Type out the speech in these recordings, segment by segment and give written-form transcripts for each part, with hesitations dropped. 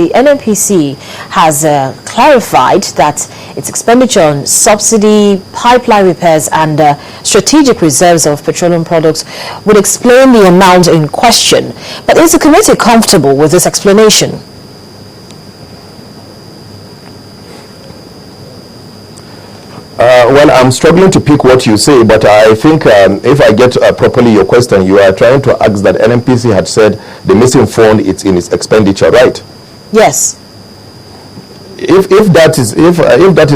The NNPC has clarified that its expenditure on subsidy, pipeline repairs and strategic reserves of petroleum products would explain the amount in question. But is the committee comfortable with this explanation? Well, I'm struggling to pick what you say, but I think if I get properly your question, you are trying to ask that NNPC had said the missing fund is in its expenditure, right? Yes. If that is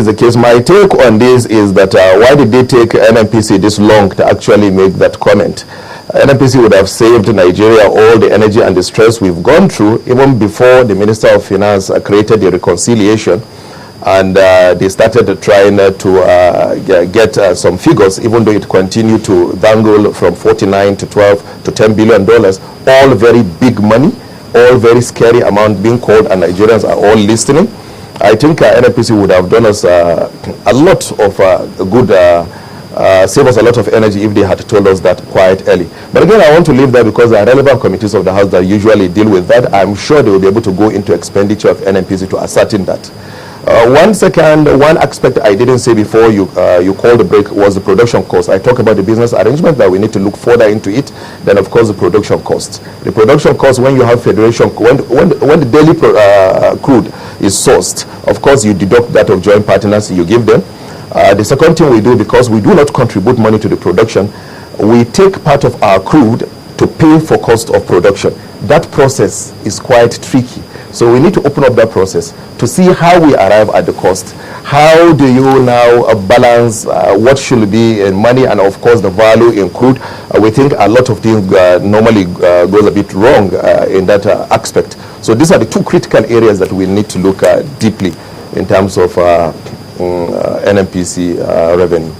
the case, my take on this is that why did they take NNPC this long to actually make that comment? NNPC would have saved Nigeria all the energy and the stress we've gone through even before the Minister of Finance created the reconciliation. And they started trying to get some figures, even though it continued to dangle from 49 to 12 to $10 billion, all very big money, all very scary amount being called, and Nigerians are all listening. I think NNPC would have done us a lot of good, save us a lot of energy if they had told us that quite early. But again, I want to leave that because there are relevant committees of the House that usually deal with that. I'm sure they will be able to go into expenditure of NNPC to ascertain that. One aspect I didn't say before you called the break was the production cost. I talked about the business arrangement that we need to look further into it. Then of course the production cost. The production cost, when you have federation, when the daily crude is sourced, of course you deduct that of joint partners, you give them. The second thing we do, because we do not contribute money to the production, we take part of our crude to pay for cost of production. That process is quite tricky. So we need to open up that process to see how we arrive at the cost. How do you now balance what should be in money and of course the value in crude? We think a lot of things normally goes a bit wrong in that aspect. So these are the two critical areas that we need to look deeply in terms of NNPC revenue.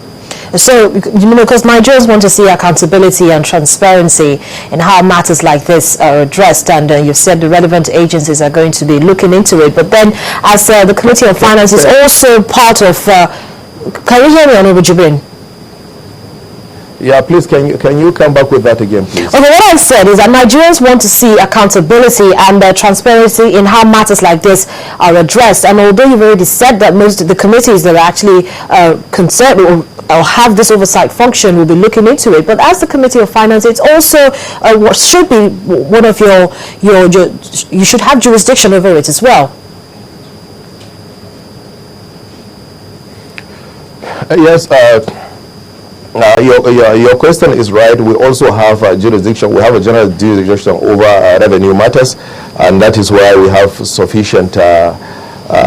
So, you know, because Nigerians want to see accountability and transparency in how matters like this are addressed, and you've said the relevant agencies are going to be looking into it. But then, as the Committee of Finance is also part of, can you hear me, Honorable Jibrin? Yeah, please, can you come back with that again, please? Okay, what I said is that Nigerians want to see accountability and transparency in how matters like this are addressed. And although you've already said that most of the committees that are actually concerned or have this oversight function will be looking into it, but as the Committee of Finance, it's also what should be one of your you should have jurisdiction over it as well. Yes. Your question is right. We also have jurisdiction. We have a general jurisdiction over revenue matters, and that is why we have sufficient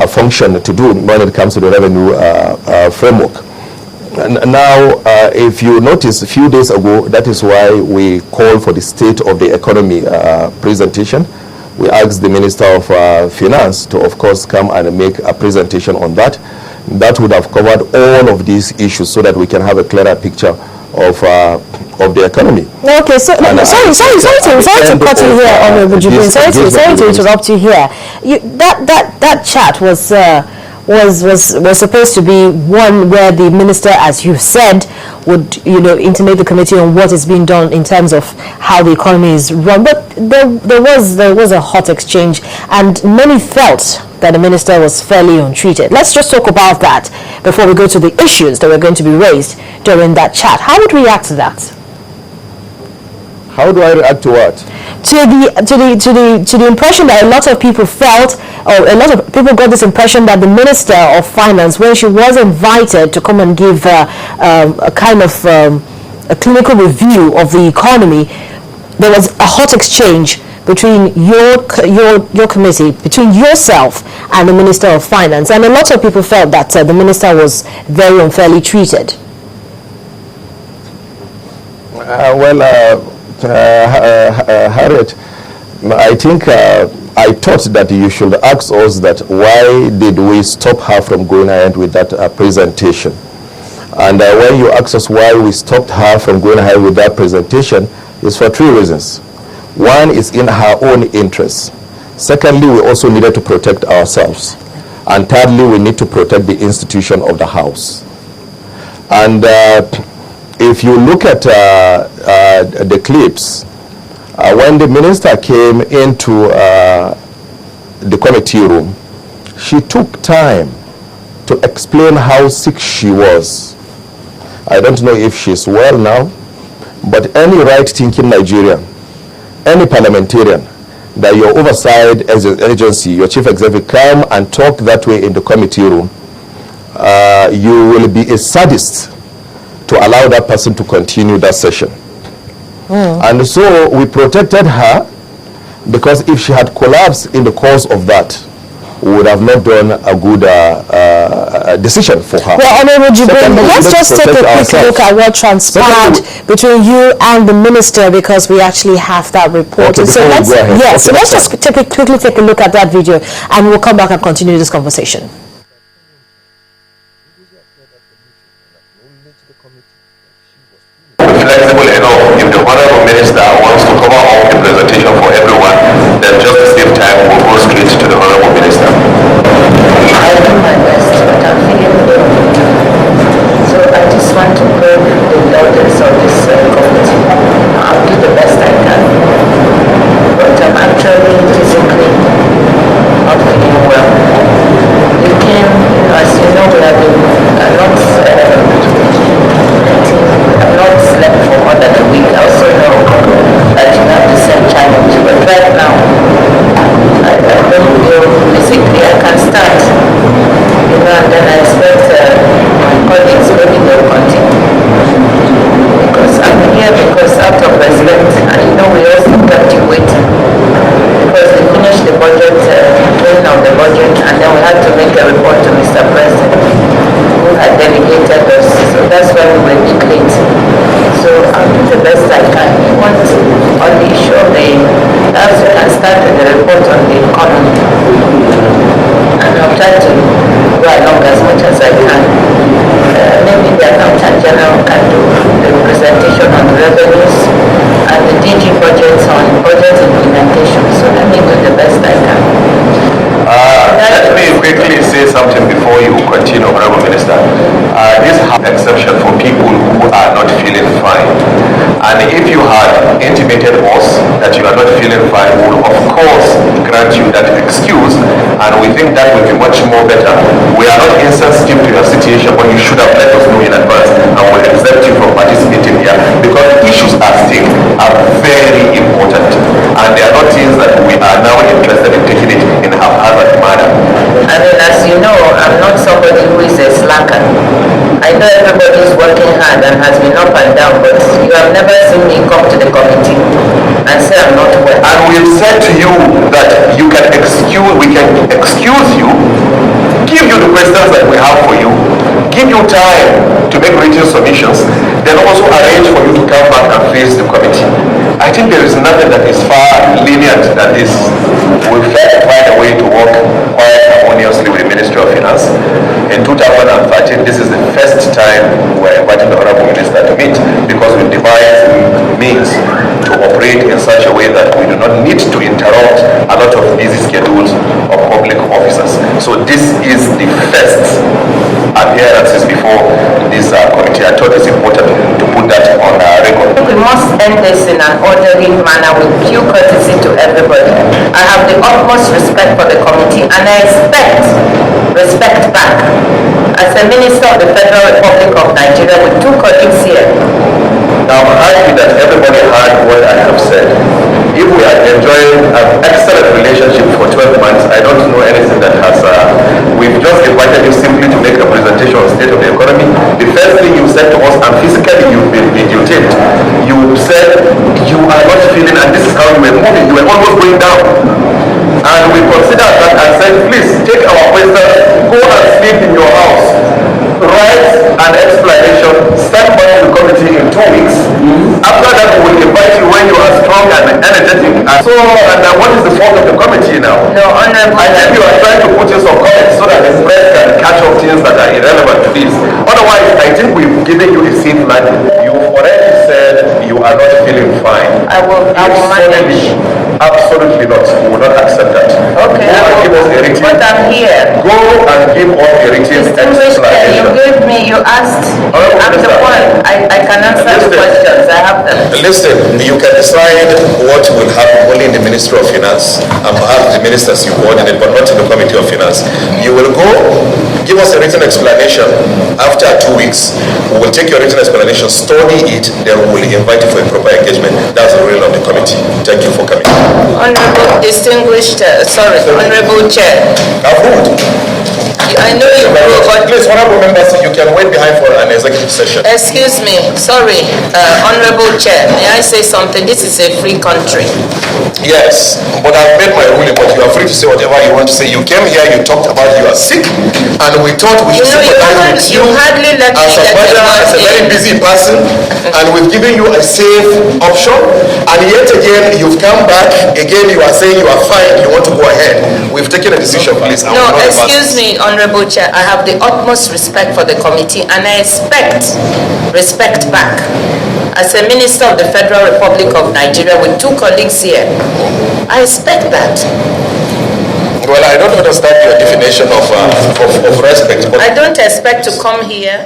function to do when it comes to the revenue framework. And now, if you notice, a few days ago, that is why we called for the state of the economy presentation. We asked the Minister of Finance to, of course, come and make a presentation on that. That would have covered all of these issues so that we can have a clearer picture of the economy. Okay, so sorry to cut you here, Honorable Jibrin. Sorry to interrupt you here. That chat was supposed to be one where the minister, as you said, would intimate the committee on what is being done in terms of how the economy is run. But there was a hot exchange, and many felt that the minister was fairly untreated. Let's just talk about that before we go to the issues that were going to be raised during that chat. How would we react to that? How do I react to what? To the impression that a lot of people felt, or a lot of people got this impression that the Minister of Finance, when she was invited to come and give a kind of a clinical review of the economy, there was a hot exchange between your committee, between yourself and the Minister of Finance, and a lot of people felt that the minister was very unfairly treated. Harriet, I think I thought that you should ask us that why did we stop her from going ahead with that presentation? And when you ask us why we stopped her from going ahead with that presentation, it's for three reasons. One is in her own interest. Secondly, we also needed to protect ourselves. And thirdly, we need to protect the institution of the House. And if you look at the clips, when the minister came into the committee room, she took time to explain how sick she was. I don't know if she's well now, but any right-thinking Nigerian, any parliamentarian, that your oversight as an agency, your chief executive, come and talk that way in the committee room, you will be a sadist to allow that person to continue that session. And so we protected her, because if she had collapsed in the course of that, we would have not done a good decision for her. Well, Honorable Jibrin, let's just take a quick look at what transpired between you and the minister, because we actually have that report. Okay, so let's, yes, so let's just quickly take a look at that video, and we'll come back and continue this conversation. Flexible enough, if the honorable minister wants to cover up the presentation for everyone, then just to save time, we'll go straight to the honorable minister. I do my best, but I'm feeling low. So I just want to pray for the elders of this committee. I'll do the best I can. But I'm actually physically not feeling well. We came, as you know, we have been I've not slept for more than a week. I also know that you have the same challenge, but right now, I don't feel physically I can start, and then I expect my colleagues maybe they'll continue. Because I'm here because out of respect, and we also kept you waiting. Because we finished the budget, training of the budget, and then we had to make a report to Mr. President, who had delegated us. So that's why we were a bit late. So I'll do the best I can. We want on the issue of perhaps we can start with the report on the economy. And I'll try to go along as much as I can. Maybe the Accountant General can do the presentation on revenues and the DG budgets on budget implementation. So let me do the best I can. Let me quickly say something before you continue, Honorable Minister. This is an exception for people who are not feeling fine. And if you had intimated us that you are not feeling fine, we will of course grant you that excuse, and we think that will be much more better. We are not insensitive to your situation, but you should have let us know in advance, and we'll exempt you from participating here, because the issues at stake are very important, and they are not things that we are now interested in taking it in a haphazard manner. I mean, as you know, I'm not somebody who is a slacker. I know everybody is working hard and has been up and down, but you have never seen me come to the committee and say I'm not well. And we've said to you that we can excuse you, give you the questions that we have for you, give you time to make written submissions, then also arrange for you to come back and face the committee. I think there is nothing that is far lenient than this. We've tried to find a way to work quite harmoniously with the Ministry of Finance. In 2013, this is the first time we're inviting the Honorable Minister to meet, because we devised means to operate in such a way that we do not need to interrupt a lot of busy schedules of public officers. So this is the first appearances before this committee. I thought it's important to put that on record. We must end this in an orderly manner with due courtesy to everybody. I have the utmost respect for the committee, and I expect respect back. As a Minister of the Federal Republic of Nigeria with two colleagues here. Now I'm happy that everybody heard what I have said. If we are enjoying an excellent relationship for 12 months, I don't know anything that has... we've just invited you simply to make a presentation on the state of the economy. The first thing you said to us, and physically you've been videotaped, you said you are not feeling, and this is how you were moving. You were almost going down. And we considered that and said, please take our questions, go and sleep in your house, write an explanation, stand by the committee in 2 weeks. After that, we will invite you when you are strong and energetic. And so, what is the fault of the committee now? No, Honorable. I think you are trying to put in some comments so that the press can catch up things that are irrelevant to this. Otherwise, I think we've given you a safe landing. You've already said you are not feeling fine. I will manage. Absolutely not. We will not accept that. Okay. Go and give us a written. But I'm here. Go and give us a written explanation. You asked at the point. I can answer the questions. I have them. Listen, you can decide what will happen only in the Ministry of Finance and perhaps the ministers you coordinate, but not in the Committee of Finance. You will go, give us a written explanation. After 2 weeks, we will take your written explanation, study it, then we will invite you for a proper engagement. That's the role of the committee. Thank you for coming. Honorable distinguished, Honorable Chair. I've ruled. I know you will, but Please, honorable members, you can wait behind for an executive session. excuse me, sorry, Honorable Chair, may I say something? This is a free country. Yes, but I've made my ruling, but you are free to say whatever you want to say. You came here, you talked about you are sick, and we thought we should sympathize with you. You hardly let me As a get partner, as a very busy person, and we've given you a safe option, and yet again, you've come back, again you are saying you are fine, you want to go ahead. We've taken a decision, please. No, excuse me, Honorable Chair, I have the utmost respect for the committee and I expect respect back. As a Minister of the Federal Republic of Nigeria with 2 colleagues here, I expect that. Well, I don't understand your definition of respect. But I don't expect to come here